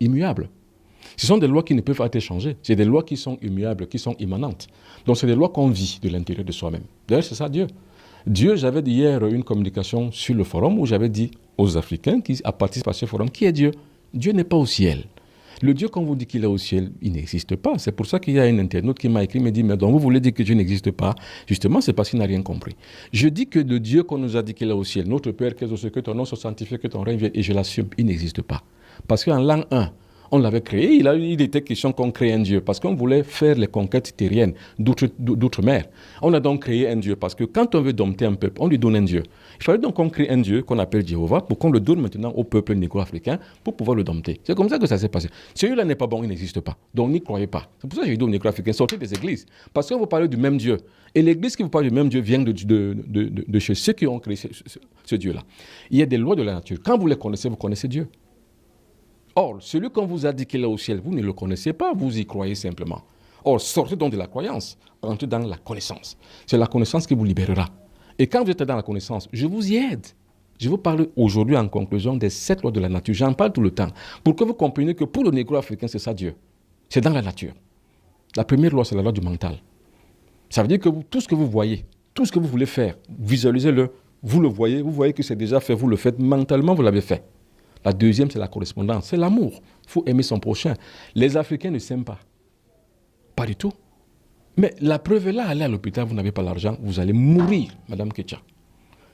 immuables. Ce sont des lois qui ne peuvent pas être changées. C'est des lois qui sont immuables, qui sont immanentes. Donc, c'est des lois qu'on vit de l'intérieur de soi-même. D'ailleurs, c'est ça Dieu. Dieu, j'avais dit hier une communication sur le forum où j'avais dit aux Africains qui participent à ce forum, qui est Dieu? Dieu n'est pas au ciel. Le Dieu qu'on vous dit qu'il est au ciel, il n'existe pas. C'est pour ça qu'il y a un internaute qui m'a écrit, me dit, mais donc vous voulez dire que Dieu n'existe pas? Justement, c'est parce qu'il n'a rien compris. Je dis que le Dieu qu'on nous a dit qu'il est au ciel, notre Père, que ton nom soit sanctifié, que ton règne vienne, et je l'assume, il n'existe pas. Parce qu'en l'an 1, on l'avait créé, il était question qu'on crée un Dieu, parce qu'on voulait faire les conquêtes terriennes d'outre-mer. On a donc créé un Dieu, parce que quand on veut dompter un peuple, on lui donne un Dieu. Il fallait donc qu'on crée un Dieu qu'on appelle Jéhovah, pour qu'on le donne maintenant au peuple négro-africain, pour pouvoir le dompter. C'est comme ça que ça s'est passé. Celui-là n'est pas bon, il n'existe pas. Donc n'y croyez pas. C'est pour ça que je dis aux négro-africains, sortez des églises. Parce qu'on vous parle du même Dieu. Et l'église qui vous parle du même Dieu vient de chez ceux qui ont créé ce Dieu-là. Il y a des lois de la nature. Quand vous les connaissez, vous connaissez Dieu. Or, celui qu'on vous a dit qu'il est au ciel, vous ne le connaissez pas, vous y croyez simplement. Or, sortez donc de la croyance, entrez dans la connaissance. C'est la connaissance qui vous libérera. Et quand vous êtes dans la connaissance, je vous y aide. Je vous parle aujourd'hui en conclusion des 7 lois de la nature. J'en parle tout le temps. Pour que vous compreniez que pour le négro-africain, c'est ça Dieu. C'est dans la nature. La première loi, c'est la loi du mental. Ça veut dire que tout ce que vous voyez, tout ce que vous voulez faire, visualisez-le, vous le voyez, vous voyez que c'est déjà fait, vous le faites, mentalement vous l'avez fait. La deuxième, c'est la correspondance, c'est l'amour. Il faut aimer son prochain. Les Africains ne s'aiment pas. Pas du tout. Mais la preuve est là, allez à l'hôpital, vous n'avez pas l'argent, vous allez mourir, Madame Ketcha.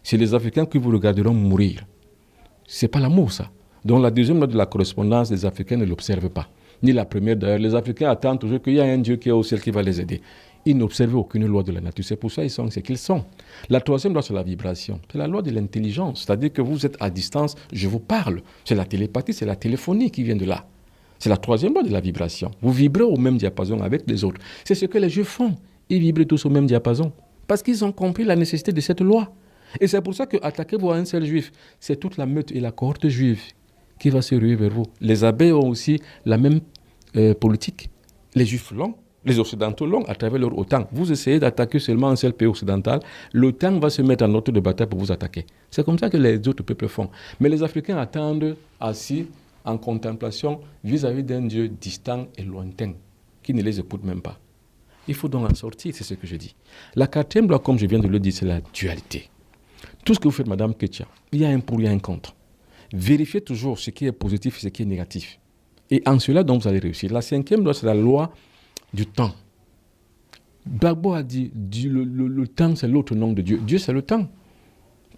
C'est les Africains qui vous regarderont mourir. Ce n'est pas l'amour, ça. Donc la deuxième loi de la correspondance, les Africains ne l'observent pas. Ni la première d'ailleurs. Les Africains attendent toujours qu'il y a un Dieu qui est au ciel qui va les aider. Ils n'observent aucune loi de la nature. C'est pour ça qu'ils sont ce qu'ils sont. La troisième loi, c'est la vibration. C'est la loi de l'intelligence. C'est-à-dire que vous êtes à distance, je vous parle. C'est la télépathie, c'est la téléphonie qui vient de là. C'est la troisième loi de la vibration. Vous vibrez au même diapason avec les autres. C'est ce que les Juifs font. Ils vibrent tous au même diapason. Parce qu'ils ont compris la nécessité de cette loi. Et c'est pour ça que attaquez-vous à un seul Juif. C'est toute la meute et la cohorte juive qui va se ruer vers vous. Les abbés ont aussi la même politique. Les Juifs l'ont. Les Occidentaux l'ont à travers leur OTAN. Vous essayez d'attaquer seulement un seul pays occidental, l'OTAN va se mettre en ordre de bataille pour vous attaquer. C'est comme ça que les autres peuples font. Mais les Africains attendent assis en contemplation vis-à-vis d'un Dieu distant et lointain, qui ne les écoute même pas. Il faut donc en sortir, c'est ce que je dis. La quatrième loi, comme je viens de le dire, c'est la dualité. Tout ce que vous faites, Madame Ketcha, il y a un pour, il y a un contre. Vérifiez toujours ce qui est positif et ce qui est négatif. Et en cela, donc, vous allez réussir. La cinquième loi, c'est la loi du temps. Gbagbo a dit, le temps, c'est l'autre nom de Dieu. Dieu, c'est le temps.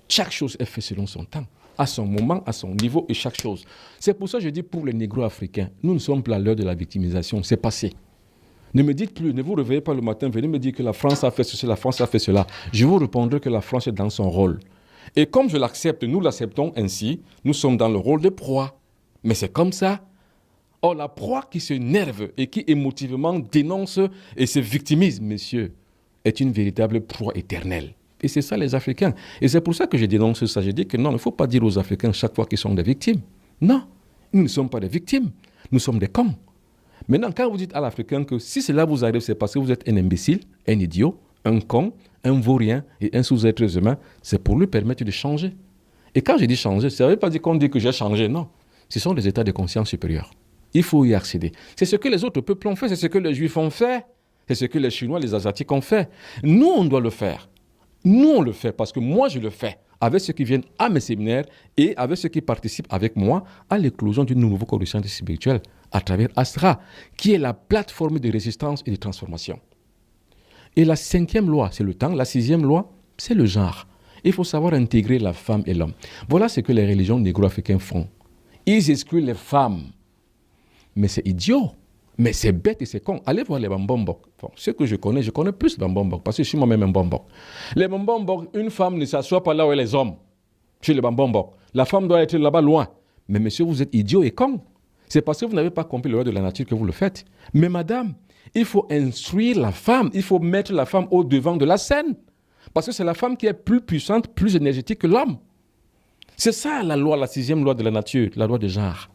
Chaque chose est faite selon son temps, à son moment, à son niveau et chaque chose. C'est pour ça que je dis pour les négro-africains, nous ne sommes plus à l'heure de la victimisation, c'est passé. Ne me dites plus, ne vous réveillez pas le matin, venez me dire que la France a fait ceci, la France a fait cela. Je vous répondrai que la France est dans son rôle. Et comme je l'accepte, nous l'acceptons ainsi, nous sommes dans le rôle de proie. Mais c'est comme ça. Or, la proie qui s'énerve et qui émotivement dénonce et se victimise, messieurs, est une véritable proie éternelle. Et c'est ça les Africains. Et c'est pour ça que je dénonce ça. Je dis que non, il ne faut pas dire aux Africains chaque fois qu'ils sont des victimes. Non, nous ne sommes pas des victimes. Nous sommes des cons. Maintenant, quand vous dites à l'Africain que si cela vous arrive, c'est parce que vous êtes un imbécile, un idiot, un con, un vaurien et un sous-être humain, c'est pour lui permettre de changer. Et quand je dis changer, ça ne veut pas dire qu'on dit que j'ai changé, non. Ce sont des états de conscience supérieurs. Il faut y accéder. C'est ce que les autres peuples ont fait, c'est ce que les Juifs ont fait, c'est ce que les Chinois, les Asiatiques ont fait. Nous, on doit le faire. Nous, on le fait parce que moi, je le fais avec ceux qui viennent à mes séminaires et avec ceux qui participent avec moi à l'éclosion d'une nouvelle conscience spirituelle à travers Astra, qui est la plateforme de résistance et de transformation. Et la cinquième loi, c'est le temps. La sixième loi, c'est le genre. Il faut savoir intégrer la femme et l'homme. Voilà ce que les religions négro-africaines font. Ils excluent les femmes. Mais c'est idiot. Mais c'est bête et c'est con. Allez voir les Bambombok. Bon, ce que je connais plus les Bambombok parce que je suis moi-même un Bambok. Les Bambombok, une femme ne s'assoit pas là où est les hommes. Chez les Bambombok. La femme doit être là-bas loin. Mais monsieur, vous êtes idiot et con. C'est parce que vous n'avez pas compris le loi de la nature que vous le faites. Mais madame, il faut instruire la femme. Il faut mettre la femme au devant de la scène. Parce que c'est la femme qui est plus puissante, plus énergétique que l'homme. C'est ça la loi, la sixième loi de la nature, la loi de genre.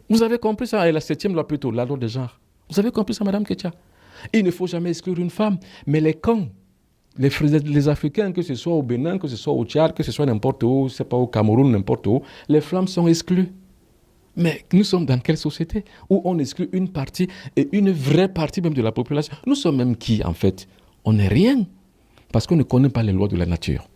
Vous avez compris ça? Et la septième loi plutôt, la loi de genre. Vous avez compris ça, Madame Ketcha? Il ne faut jamais exclure une femme. Mais les cons, les Africains, que ce soit au Bénin, que ce soit au Tchad, que ce soit n'importe où, c'est pas au Cameroun, n'importe où, les femmes sont exclues. Mais nous sommes dans quelle société où on exclut une partie et une vraie partie même de la population? Nous sommes même qui, en fait? On n'est rien. Parce qu'on ne connaît pas les lois de la nature.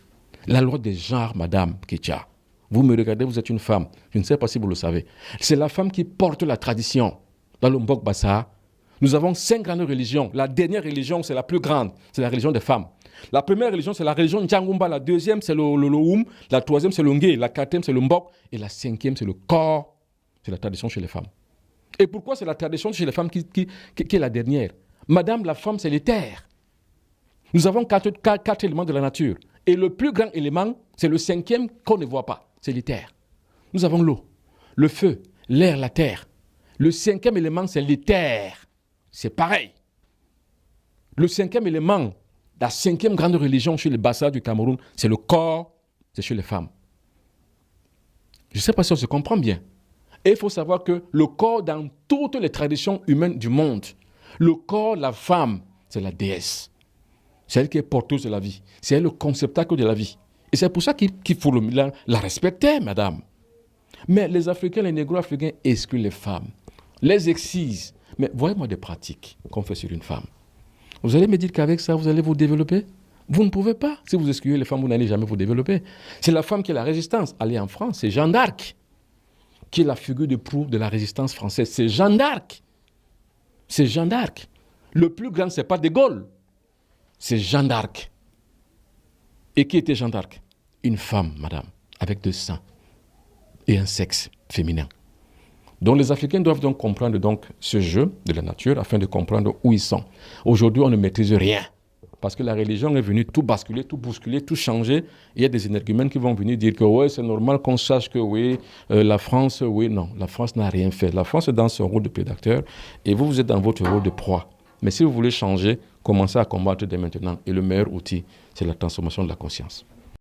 La loi des genres, Madame Ketia. Vous me regardez, vous êtes une femme. Je ne sais pas si vous le savez. C'est la femme qui porte la tradition. Dans le Mbok Bassa, nous avons 5 grandes religions. La dernière religion, c'est la plus grande. C'est la religion des femmes. La première religion, c'est la religion Ndjangumba. La deuxième, c'est le Loum. La troisième, c'est le Ngé. La quatrième, c'est le Mbok. Et la cinquième, c'est le corps. C'est la tradition chez les femmes. Et pourquoi c'est la tradition chez les femmes qui est la dernière? Madame, la femme, c'est l'éther. Nous avons 4 éléments de la nature. Et le plus grand élément, c'est le 5e qu'on ne voit pas. C'est l'éther. Nous avons l'eau, le feu, l'air, la terre. Le 5e élément, c'est l'éther. C'est pareil. Le 5e élément, la 5e grande religion chez les Bassa du Cameroun, c'est le corps, c'est chez les femmes. Je ne sais pas si on se comprend bien. Et il faut savoir que le corps, dans toutes les traditions humaines du monde, le corps, la femme, c'est la déesse. C'est elle qui est porteuse de la vie. C'est elle le conceptacle de la vie. Et c'est pour ça qu'il faut la respecter, madame. Mais les Africains, les négro-africains excluent les femmes, les excisent. Mais voyez-moi des pratiques qu'on fait sur une femme. Vous allez me dire qu'avec ça, vous allez vous développer? Vous ne pouvez pas. Si vous excluez les femmes, vous n'allez jamais vous développer. C'est la femme qui est la résistance. Allez en France, c'est Jeanne d'Arc qui est la figure de proue de la résistance française. C'est Jeanne d'Arc. C'est Jeanne d'Arc. Le plus grand, ce n'est pas De Gaulle. C'est Jeanne d'Arc. Et qui était Jeanne d'Arc? Une femme, madame, avec 2 seins et un sexe féminin. Donc les Africains doivent donc comprendre donc ce jeu de la nature afin de comprendre où ils sont. Aujourd'hui, on ne maîtrise rien. Parce que la religion est venue tout basculer, tout bousculer, tout changer. Il y a des énergumènes qui vont venir dire que ouais, c'est normal qu'on sache que oui, la France, oui, non. La France n'a rien fait. La France est dans son rôle de prédateur et vous, vous êtes dans votre rôle de proie. Mais si vous voulez changer, commencez à combattre dès maintenant. Et le meilleur outil, c'est la transformation de la conscience.